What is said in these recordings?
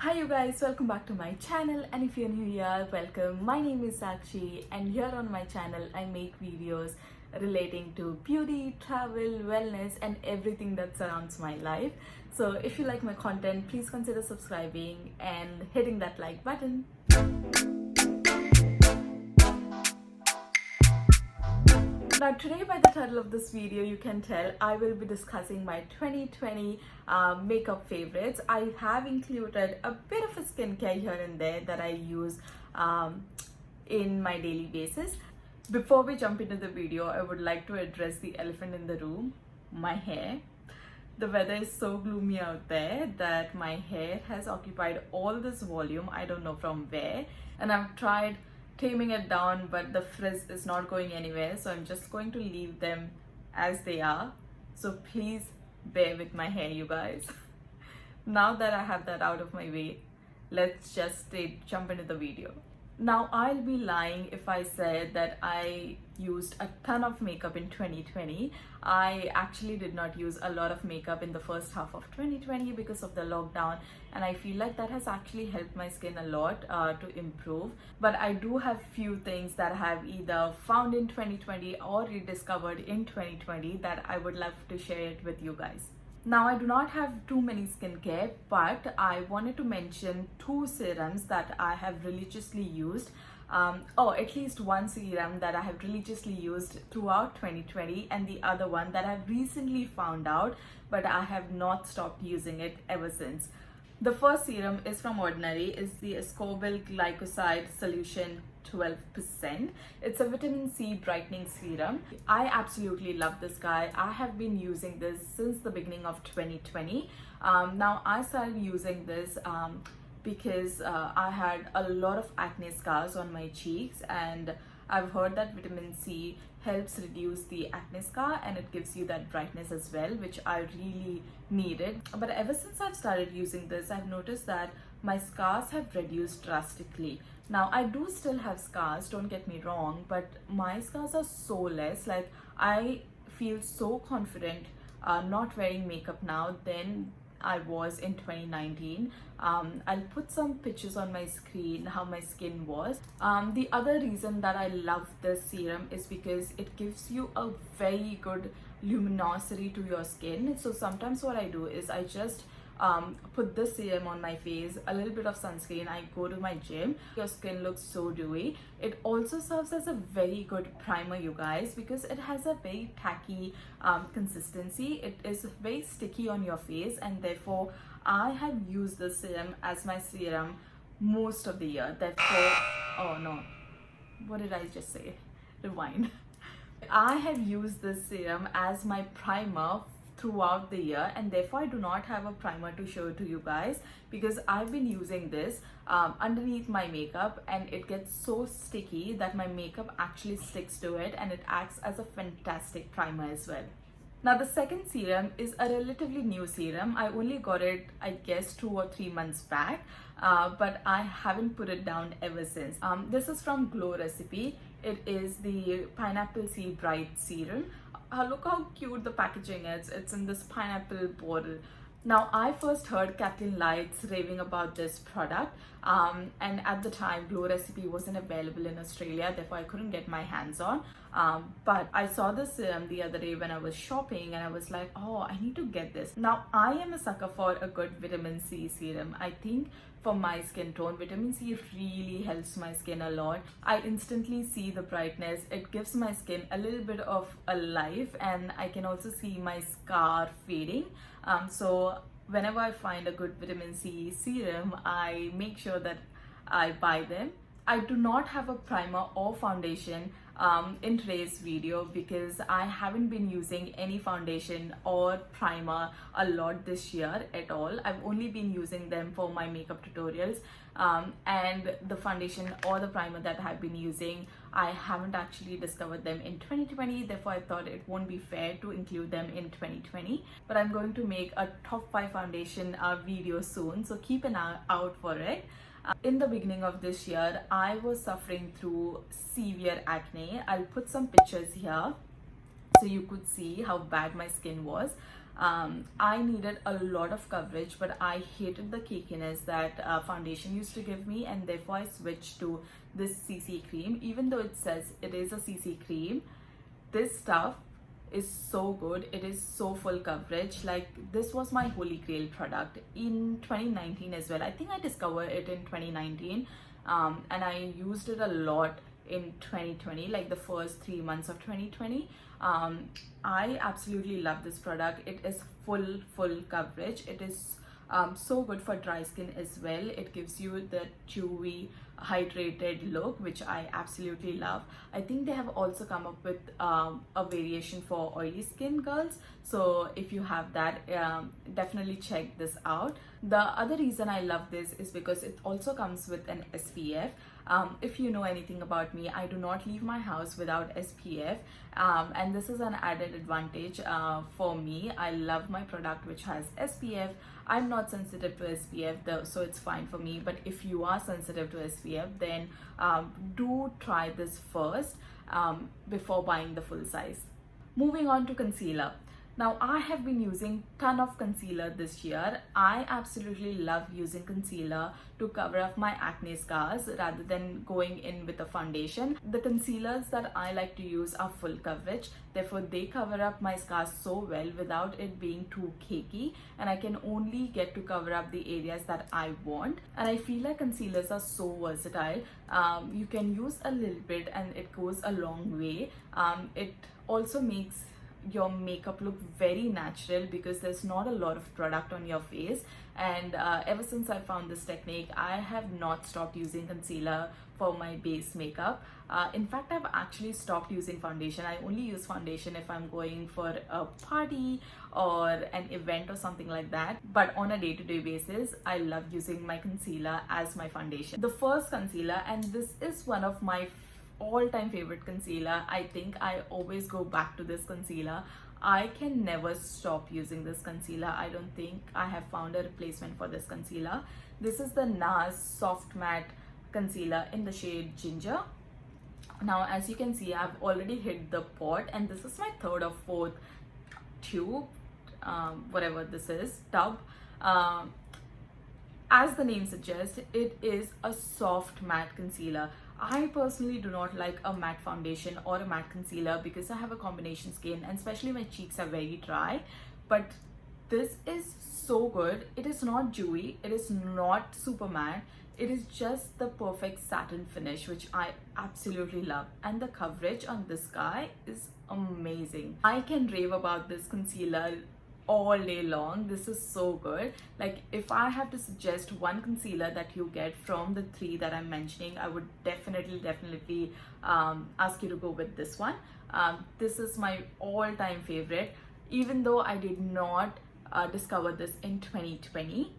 Hi you guys, welcome back to my channel, and if you're new here, welcome. My name is Sakshi, and here on my channel I make videos relating to beauty, travel, wellness and everything that surrounds my life. So if you like my content, please consider subscribing and hitting that like button. Now today, by the title of this video, you can tell I will be discussing my 2020 makeup favorites. I have included a bit of a skincare here and there that I use in my daily basis. Before we jump into the video, I would like to address the elephant in the room, my hair. The weather is so gloomy out there that my hair has occupied all this volume, I don't know from where, and I've tried taming it down, but the frizz is not going anywhere, so I'm just going to leave them as they are. So please bear with my hair, you guys. Now that I have that out of my way, let's just jump into the video. Now, I'll be lying if I said that I used a ton of makeup in 2020. I actually did not use a lot of makeup in the first half of 2020 because of the lockdown, and I feel like that has actually helped my skin a lot to improve. But I do have few things that I have either found in 2020 or rediscovered in 2020 that I would love to share it with you guys. Now, I do not have too many skincare, but I wanted to mention two serums that I have religiously used, or at least one serum that I have religiously used throughout 2020, and the other one that I've recently found out, but I have not stopped using it ever since. The first serum is from Ordinary. It's the Ascorbyl Glycoside Solution 12%. It's a vitamin C brightening serum. I absolutely love this guy. I have been using this since the beginning of 2020. Now I started using this because I had a lot of acne scars on my cheeks, and I've heard that vitamin C helps reduce the acne scar and it gives you that brightness as well, which I really needed. But ever since I've started using this, I've noticed that my scars have reduced drastically. Now, I do still have scars, don't get me wrong, but my scars are so less. Like, I feel so confident not wearing makeup now than I was in 2019. I'll put some pictures on my screen how my skin was. The other reason that I love this serum is because it gives you a very good luminosity to your skin. So sometimes what I do is I just put this serum on my face, a little bit of sunscreen, I go to my gym. Your skin looks so dewy. It also serves as a very good primer, you guys, because it has a very tacky consistency. It is very sticky on your face, and therefore I have used this serum as my serum most of the year. Therefore, oh no, what did I just say? Rewind. I have used this serum as my primer throughout the year, and therefore I do not have a primer to show to you guys because I've been using this underneath my makeup, and it gets so sticky that my makeup actually sticks to it, and it acts as a fantastic primer as well. Now, the second serum is a relatively new serum. I only got it, I guess, 2 or 3 months back, but I haven't put it down ever since. This is from Glow Recipe. It is the Pineapple Sea Bright Serum. Look how cute the packaging is. It's in this pineapple bottle. Now, I first heard Kathleen Lights raving about this product, and at the time Glow Recipe wasn't available in Australia, therefore I couldn't get my hands on. But I saw this serum the other day when I was shopping, and I was like, oh, I need to get this. Now, I am a sucker for a good vitamin C serum. I think for my skin tone, vitamin C really helps my skin a lot. I instantly see the brightness. It gives my skin a little bit of a life, and I can also see my scar fading. So whenever I find a good vitamin C serum, I make sure that I buy them. I do not have a primer or foundation in today's video because I haven't been using any foundation or primer a lot this year at all. I've only been using them for my makeup tutorials, and the foundation or the primer that I've been using, I haven't actually discovered them in 2020, therefore I thought it won't be fair to include them in 2020. But I'm going to make a top 5 foundation video soon, so keep an eye out for it. In the beginning of this year, I was suffering through severe acne. I'll put some pictures here so you could see how bad my skin was. I needed a lot of coverage, but I hated the cakiness that foundation used to give me, and therefore I switched to this CC cream. Even though it says it is a CC cream, this stuff is so good. It is so full coverage. Like, this was my holy grail product in 2019 as well. I think I discovered it in 2019, and I used it a lot in 2020, like the first 3 months of 2020. I absolutely love this product. It is full coverage. It is so good for dry skin as well. It gives you the dewy, hydrated look, which I absolutely love. I think they have also come up with a variation for oily skin girls, so if you have that, definitely check this out. The other reason I love this is because it also comes with an SPF. If you know anything about me, I do not leave my house without SPF, and this is an added advantage for me. I love my product which has SPF. I'm not sensitive to SPF though, so it's fine for me. But if you are sensitive to SPF, then do try this first before buying the full size. Moving on to concealer. Now, I have been using ton of concealer this year. I absolutely love using concealer to cover up my acne scars rather than going in with a foundation. The concealers that I like to use are full coverage, therefore they cover up my scars so well without it being too cakey, and I can only get to cover up the areas that I want. And I feel like concealers are so versatile. You can use a little bit and it goes a long way. It also makes your makeup look very natural because there's not a lot of product on your face. And ever since I found this technique, I have not stopped using concealer for my base makeup. In fact, I've actually stopped using foundation. I only use foundation if I'm going for a party or an event or something like that. But on a day-to-day basis, I love using my concealer as my foundation. The first concealer, and this is one of my all-time favorite concealer. I think I always go back to this concealer. I can never stop using this concealer. I don't think I have found a replacement for this concealer. This is the NARS Soft Matte Concealer in the shade Ginger. Now, as you can see, I've already hit the pot, and this is my third or fourth tube, whatever this is, tub. As the name suggests, it is a soft matte concealer. I personally do not like a matte foundation or a matte concealer because I have a combination skin, and especially my cheeks are very dry. But this is so good. It is not dewy, it is not super matte, it is just the perfect satin finish, which I absolutely love. And the coverage on this guy is amazing. I can rave about this concealer all day long. This is so good. Like, if I have to suggest one concealer that you get from the three that I'm mentioning, I would definitely ask you to go with this one. This is my all-time favorite, even though I did not discover this in 2020.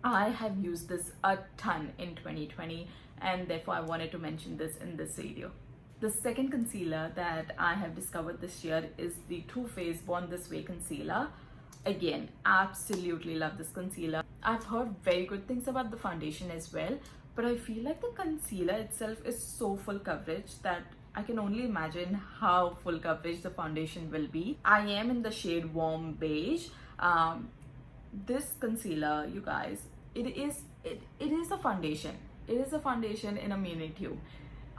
I have used this a ton in 2020, and therefore I wanted to mention this in this video. The second concealer that I have discovered this year is the Too Faced Born This Way concealer. Again, absolutely love this concealer. I've heard very good things about the foundation as well, but I feel like the concealer itself is so full coverage that I can only imagine how full coverage the foundation will be. I am in the shade Warm Beige. This concealer, you guys, it is a foundation. It is a foundation in a mini tube.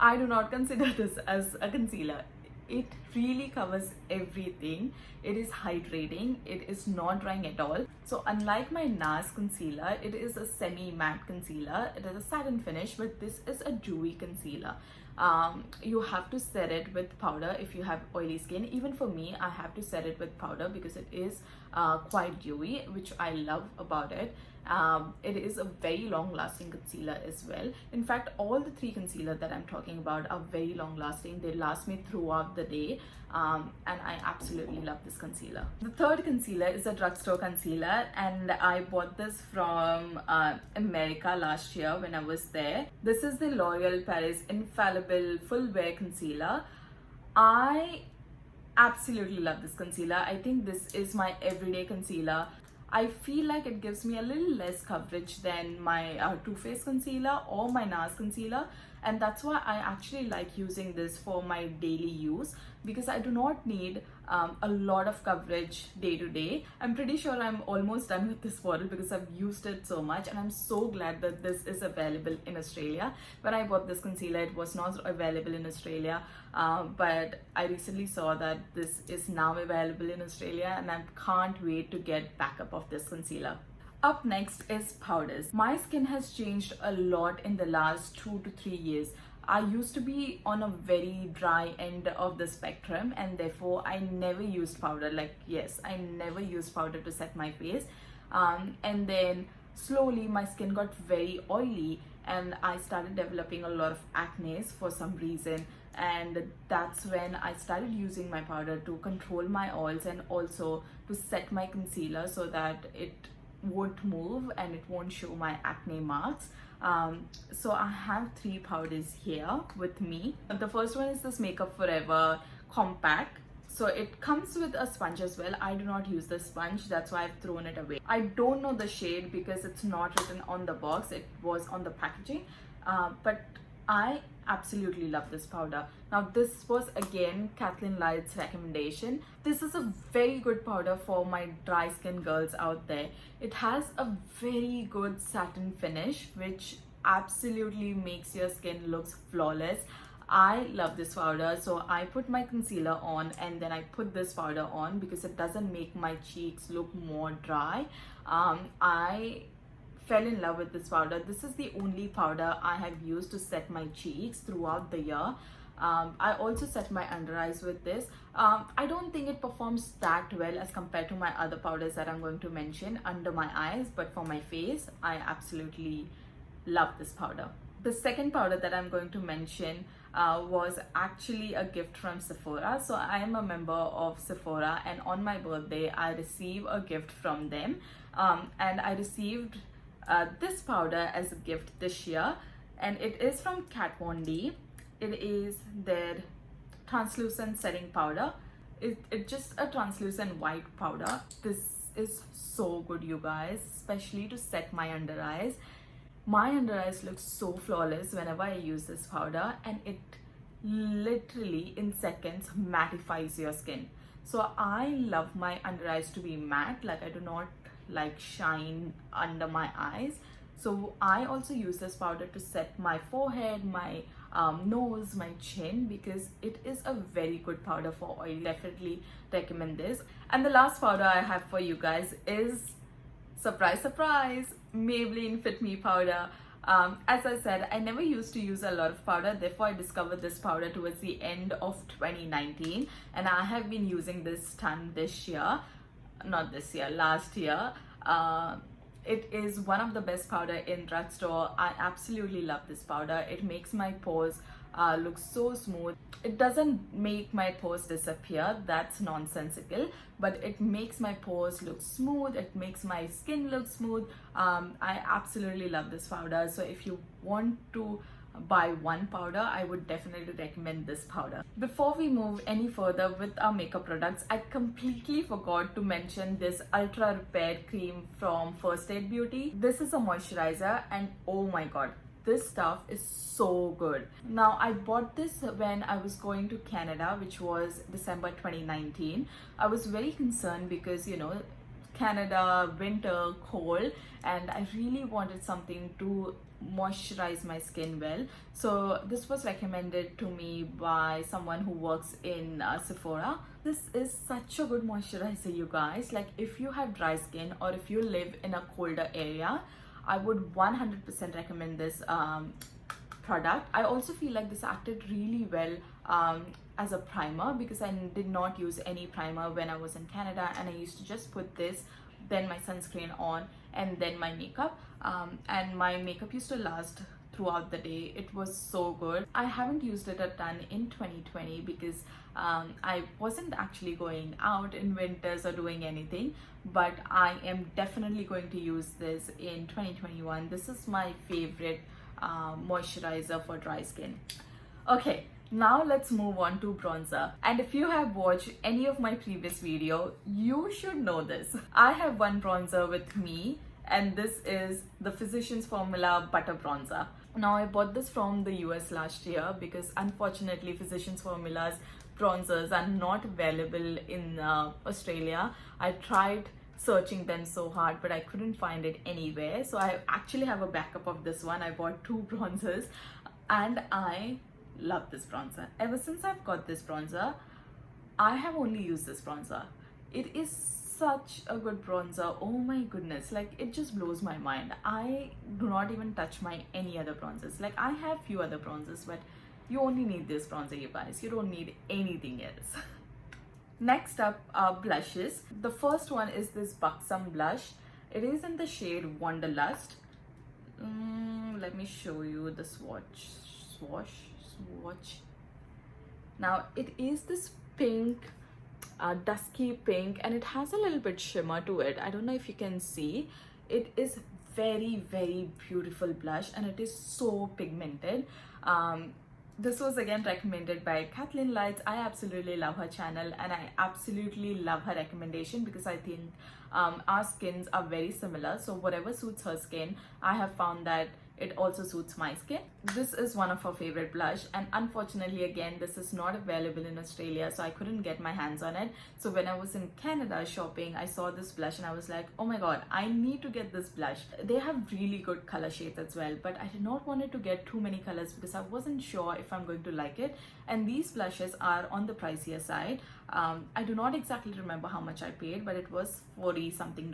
I do not consider this as a concealer. It really covers everything. It is hydrating. It is not drying at all. So unlike my NARS concealer, it is a semi-matte concealer. It is a satin finish, but this is a dewy concealer. You have to set it with powder if you have oily skin. Even for me, I have to set it with powder because it is quite dewy, which I love about it. It is a very long lasting concealer as well. In fact, all the three concealers that I'm talking about are very long lasting. They last me throughout the day, and I absolutely love this concealer. The third concealer is a Drugstore concealer, and I bought this from America last year when I was there. This is the L'Oreal Paris Infallible Full Wear Concealer. I absolutely love this concealer. I think this is my everyday concealer. I feel like it gives me a little less coverage than my Too Faced concealer or my NARS concealer, and that's why I actually like using this for my daily use, because I do not need a lot of coverage day to day. I'm pretty sure I'm almost done with this bottle because I've used it so much, and I'm so glad that this is available in Australia. When I bought this concealer, it was not available in Australia, but I recently saw that this is now available in Australia, and I can't wait to get backup of this concealer. Up next is powders. My skin has changed a lot in the last 2 to 3 years. I used to be on a very dry end of the spectrum, and therefore I never used powder. Like, yes, I never used powder to set my face. And then slowly my skin got very oily, and I started developing a lot of acne for some reason. And that's when I started using my powder to control my oils and also to set my concealer so that it won't move and it won't show my acne marks. So I have 3 powders here with me. The first one is this Makeup Forever Compact. So it comes with a sponge as well. I do not use the sponge, that's why I've thrown it away. I don't know the shade because it's not written on the box, it was on the packaging, but I absolutely love this powder. Now this was again Kathleen Light's recommendation. This is a very good powder for my dry skin girls out there. It has a very good satin finish which absolutely makes your skin looks flawless. I love this powder, so I put my concealer on and then I put this powder on because it doesn't make my cheeks look more dry. I fell in love with this powder. This is the only powder I have used to set my cheeks throughout the year. I also set my under eyes with this. I don't think it performs that well as compared to my other powders that I'm going to mention under my eyes, but for my face, I absolutely love this powder. The second powder that I'm going to mention was actually a gift from Sephora. So I am a member of Sephora, and on my birthday, I received a gift from them, and I received this powder as a gift this year, and it is from Kat Von D. It is their translucent setting powder. It's just a translucent white powder. This is so good, you guys, especially to set my under eyes. My under eyes look so flawless whenever I use this powder, and it literally in seconds mattifies your skin. So I love my under eyes to be matte. Like, I do not like shine under my eyes, so I also use this powder to set my forehead, my nose, my chin, because it is a very good powder for oil. Definitely recommend this. And the last powder I have for you guys is, surprise surprise, Maybelline Fit Me powder. As I said, I never used to use a lot of powder, therefore I discovered this powder towards the end of 2019, and I have been using this ton this year. Not this year, last year. It is one of the best powder in Drugstore. I absolutely love this powder. It makes my pores look so smooth. It doesn't make my pores disappear, that's nonsensical, but it makes my pores look smooth. It makes my skin look smooth. I absolutely love this powder. So if you want to buy one powder, I would definitely recommend this powder. Before we move any further with our makeup products, I completely forgot to mention this Ultra Repair Cream from First Aid Beauty. This is a moisturizer, and oh my god, this stuff is so good. Now, I bought this when I was going to Canada, which was December 2019. I was very concerned because, you know, Canada, winter, cold, and I really wanted something to moisturize my skin well. So this was recommended to me by someone who works in Sephora. This is such a good moisturizer, you guys. Like, if you have dry skin or if you live in a colder area, I would 100% recommend this product. I also feel like this acted really well as a primer, because I did not use any primer when I was in Canada, and I used to just put this, then my sunscreen on, and then my makeup, and my makeup used to last throughout the day. It was so good. I haven't used it a ton in 2020 because I wasn't actually going out in winters or doing anything, but I am definitely going to use this in 2021. This is my favorite moisturizer for dry skin. Okay, now let's move on to bronzer. And if you have watched any of my previous video, you should know this. I have one bronzer with me, and this is the Physicians Formula Butter Bronzer. Now I bought this from the US last year because unfortunately Physicians Formula's bronzers are not available in Australia. I tried searching them so hard, but I couldn't find it anywhere. So I actually have a backup of this one. I bought 2 bronzers and I love this bronzer. Ever since I've got this bronzer, I have only used this bronzer. It is such a good bronzer. Oh my goodness, like it just blows my mind. I do not even touch my any other bronzers. Like I have few other bronzers, but you only need this bronzer, you guys. You don't need anything else. Next up are blushes. The first one is this Buxom blush. It is in the shade Wanderlust. Let me show you the swatch. Now it is this pink, dusky pink, and it has a little bit shimmer to it. I don't know if you can see. It is very, very beautiful blush, and it is so pigmented. This was again recommended by Kathleen Lights. I absolutely love her channel, and I absolutely love her recommendation because I think our skins are very similar. So whatever suits her skin, I have found that it also suits my skin. This is one of her favorite blush, and unfortunately again this is not available in Australia, so I couldn't get my hands on it. So when I was in Canada shopping, I saw this blush and I was like, oh my god, I need to get this blush. They have really good color shades as well, but I did not want to get too many colors because I wasn't sure if I'm going to like it. And these blushes are on the pricier side. I do not exactly remember how much I paid, but it was $40 something.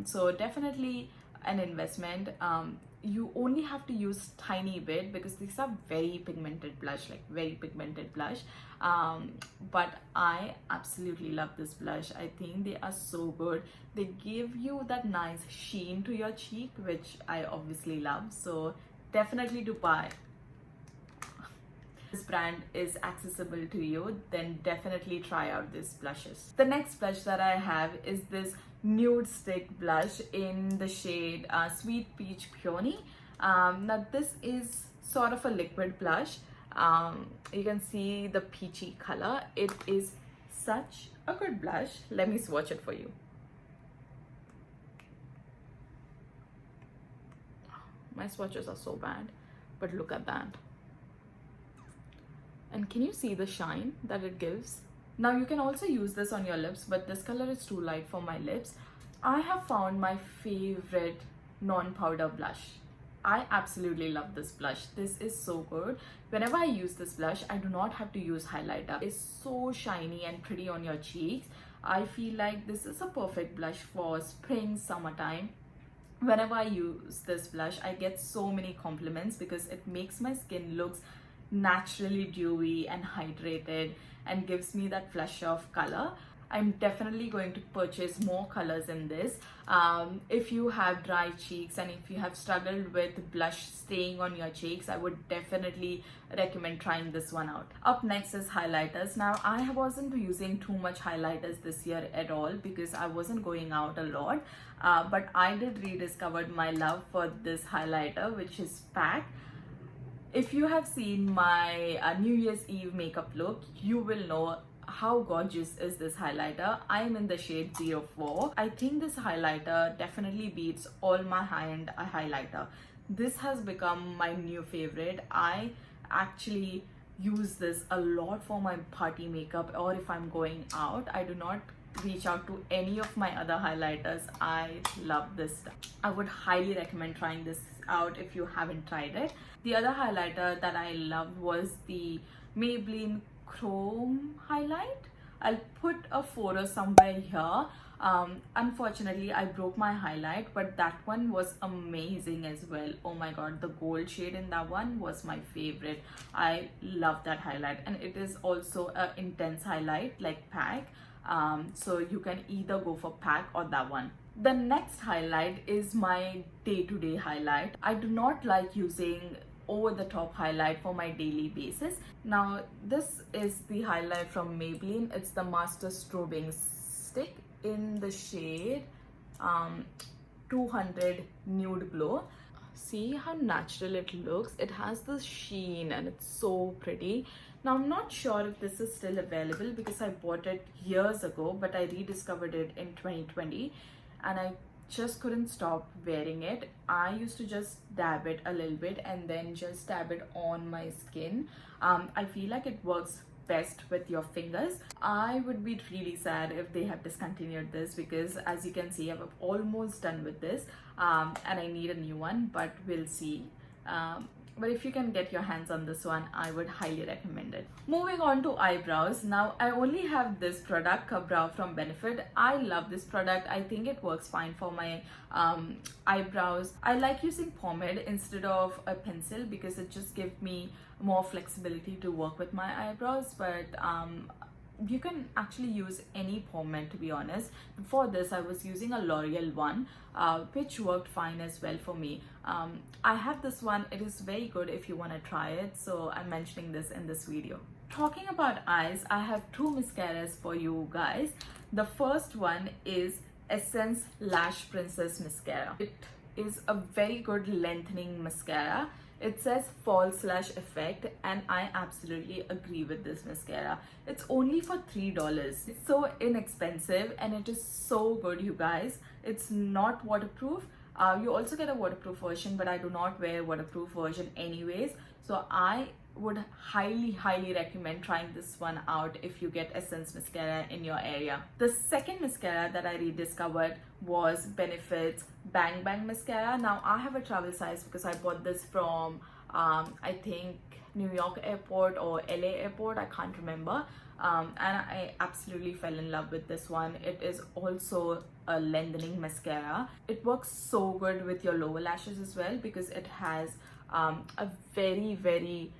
So definitely an investment. You only have to use tiny bit because these are very pigmented blush, like very pigmented blush. But I absolutely love this blush. I think they are so good. They give you that nice sheen to your cheek, which I obviously love. So definitely do buy. This brand is accessible to you, then definitely try out these blushes. The next blush that I have is this nude stick blush in the shade Sweet Peach Peony. Now this is sort of a liquid blush. You can see the peachy color. It is such a good blush. Let me swatch it for you. My swatches are so bad, but look at that. And can you see the shine that it gives? Now you can also use this on your lips, but this color is too light for my lips. I have found my favorite non-powder blush. I absolutely love this blush. This is so good. Whenever I use this blush, I do not have to use highlighter. It's so shiny and pretty on your cheeks. I feel like this is a perfect blush for spring, summertime. Whenever I use this blush, I get so many compliments because it makes my skin looks naturally dewy and hydrated and gives me that flush of color. I'm definitely going to purchase more colors in this. If you have dry cheeks and if you have struggled with blush staying on your cheeks, I would definitely recommend trying this one out. Up next is highlighters. Now I wasn't using too much highlighters this year at all because I wasn't going out a lot, but I did rediscover my love for this highlighter, which is PAC. If you have seen my New Year's Eve makeup look, you will know how gorgeous is this highlighter. I am in the shade 04. I think this highlighter definitely beats all my high-end highlighter. This has become my new favorite. I actually use this a lot for my party makeup, or if I'm going out. I do not reach out to any of my other highlighters. I love this stuff. I would highly recommend trying this out if you haven't tried it. The other highlighter that I loved was the Maybelline Chrome highlight. I'll put a photo somewhere here. Unfortunately I broke my highlight, but that one was amazing as well. Oh my god, the gold shade in that one was my favorite. I love that highlight, and it is also an intense highlight like PAC. So you can either go for PAC or that one. The next highlight is my day-to-day highlight. I do not like using over-the-top highlight for my daily basis. Now this is the highlight from Maybelline. It's the Master Strobing Stick in the shade 200 Nude Glow. See how natural it looks. It has this sheen and it's so pretty. Now I'm not sure if this is still available because I bought it years ago, but I rediscovered it in 2020 and I just couldn't stop wearing it. I used to just dab it a little bit and then just dab it on my skin. I feel like it works best with your fingers. I would be really sad if they have discontinued this, because as you can see, I'm almost done with this, and I need a new one, but we'll see. But if you can get your hands on this one, I would highly recommend it. Moving on to eyebrows. Now, I only have this product, Brow from Benefit. I love this product. I think it works fine for my eyebrows. I like using pomade instead of a pencil because it just gives me more flexibility to work with my eyebrows. But you can actually use any pomade, to be honest. Before this, I was using a L'Oreal one, which worked fine as well for me. I have this one. It is very good if you want to try it, so I'm mentioning this in this video. Talking about eyes, I have two mascaras for you guys. The first one is Essence Lash Princess Mascara. It is a very good lengthening mascara. It says fall/effect, and I absolutely agree with this mascara. It's only for $3. It's so inexpensive and it is so good, you guys. It's not waterproof. You also get a waterproof version, but I do not wear a waterproof version anyways. So I would highly recommend trying this one out if you get Essence mascara in your area. The second mascara that I rediscovered was Benefit's Bang Bang mascara. Now I have a travel size because I bought this from I think New York airport or LA airport, I can't remember, and I absolutely fell in love with this one. It is also a lengthening mascara. It works so good with your lower lashes as well because it has a very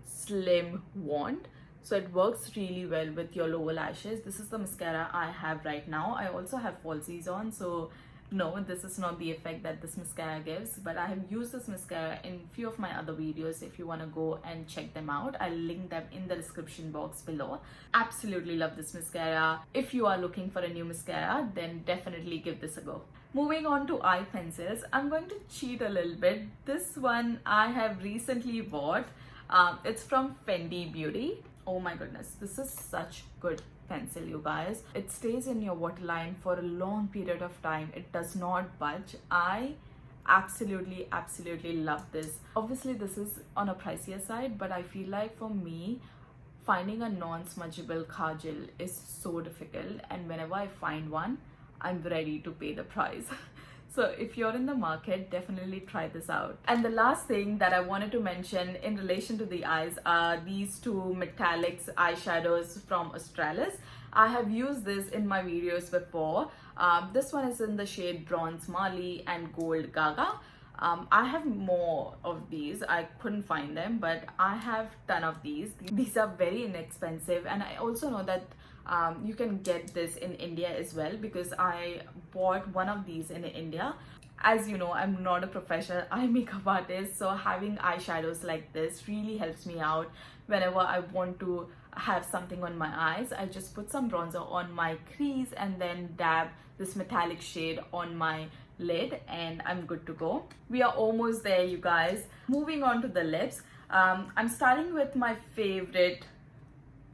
slim wand, so it works really well with your lower lashes. This is the mascara I have right now. I also have falsies on, so no, this is not the effect that this mascara gives, but I have used this mascara in few of my other videos. If you want to go and check them out, I'll link them in the description box below. Absolutely love this mascara. If you are looking for a new mascara, then definitely give this a go. Moving on to eye pencils, I'm going to cheat a little bit. This one I have recently bought. It's from Fendi Beauty. Oh my goodness, this is such good pencil, you guys. It stays in your waterline for a long period of time. It does not budge. I absolutely love this. Obviously this is on a pricier side, but I feel like for me, finding a non-smudgeable kajal is so difficult, and whenever I find one, I'm ready to pay the price. So if you're in the market, definitely try this out. And the last thing that I wanted to mention in relation to the eyes are these two metallics eyeshadows from Australis. I have used this in my videos before. This one is in the shade Bronze Mali and Gold Gaga. I have more of these. I couldn't find them, but I have a ton of these. These are very inexpensive, and I also know that you can get this in India as well because I bought one of these in India. As you know, I'm not a professional eye makeup artist, so having eyeshadows like this really helps me out. Whenever I want to have something on my eyes, I just put some bronzer on my crease and then dab this metallic shade on my lid, and I'm good to go. We are almost there, you guys. Moving on to the lips. I'm starting with my favorite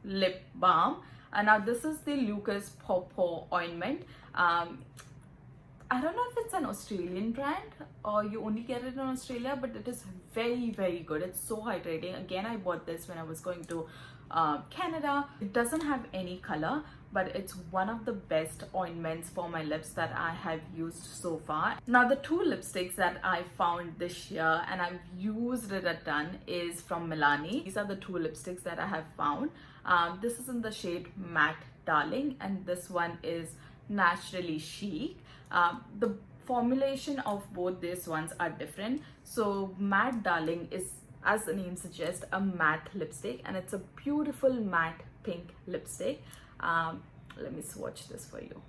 lip balm. And now this is the Lucas Pawpaw ointment. I don't know if it's an Australian brand or you only get it in Australia, but it is very good. It's so hydrating. Again, I bought this when I was going to Canada. It doesn't have any color, but it's one of the best ointments for my lips that I have used so far. Now the two lipsticks that I found this year and I've used it a ton is from Milani. These are the two lipsticks that I have found. This is in the shade Matte Darling, and this one is Naturally Chic. The formulation of both these ones are different. So Matte Darling is, as the name suggests, a matte lipstick, and it's a beautiful matte pink lipstick. Let me swatch this for you.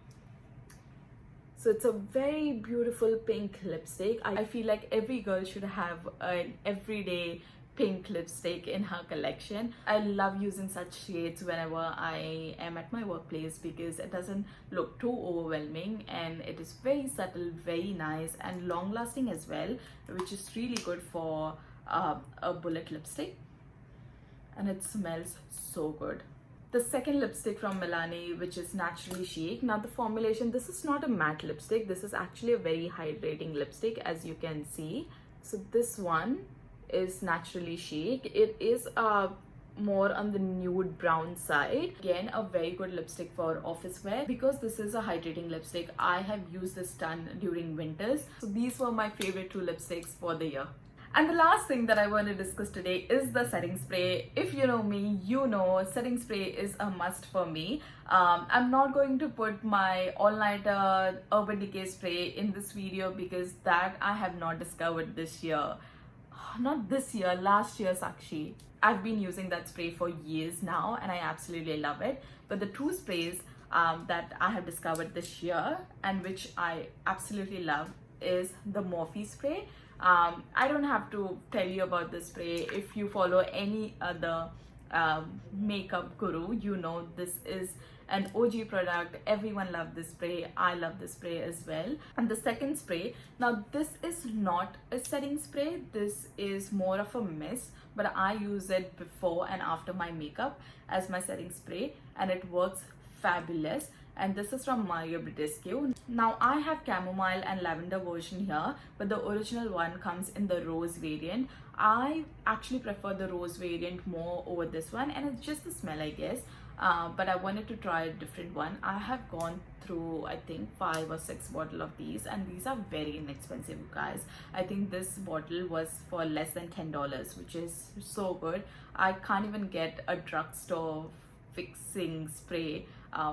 So it's a very beautiful pink lipstick. I feel like every girl should have an everyday pink lipstick in her collection. I love using such shades whenever I am at my workplace because it doesn't look too overwhelming, and it is very subtle, very nice, and long lasting as well, which is really good for a bullet lipstick. And it smells so good. The second lipstick from Milani, which is Naturally Chic. Now the formulation, this is not a matte lipstick. This is actually a very hydrating lipstick, as you can see. So this one is Naturally Chic. It is more on the nude brown side. Again, a very good lipstick for office wear. Because this is a hydrating lipstick, I have used this ton during winters. So these were my favorite two lipsticks for the year. And the last thing that I want to discuss today is the setting spray. If you know me, you know setting spray is a must for me. I'm not going to put my all-nighter Urban Decay spray in this video because that I have not discovered this year. Not this year, last year Sakshi. I've been using that spray for years now and I absolutely love it. But the two sprays that I have discovered this year and which I absolutely love is the Morphe Spray. I don't have to tell you about this spray. If you follow any other makeup guru, you know this is an OG product. Everyone loves this spray. I love this spray as well. And the second spray, now this is not a setting spray. This is more of a mist, but I use it before and after my makeup as my setting spray and it works fabulous. And this is from Mario Badescu. Now I have chamomile and lavender version here, but the original one comes in the rose variant. I actually prefer the rose variant more over this one, and it's just the smell, I guess. But I wanted to try a different one. I have gone through I think 5 or 6 bottles of these, and these are very inexpensive, guys. I think this bottle was for less than $10, which is so good. I can't even get a drugstore fixing spray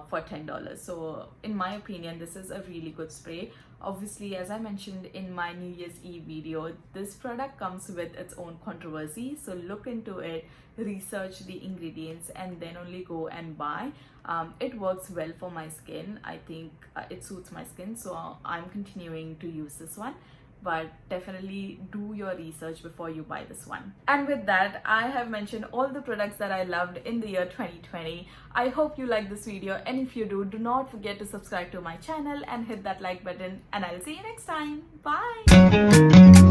for $10. So in my opinion, this is a really good spray. Obviously, as I mentioned in my New Year's Eve video, this product comes with its own controversy, so look into it, research the ingredients, and then only go and buy. It works well for my skin. I think it suits my skin, so I'm continuing to use this one. But definitely do your research before you buy this one. And with that, I have mentioned all the products that I loved in the year 2020. I hope you like this video, and if you do not forget to subscribe to my channel and hit that like button, and I'll see you next time. Bye.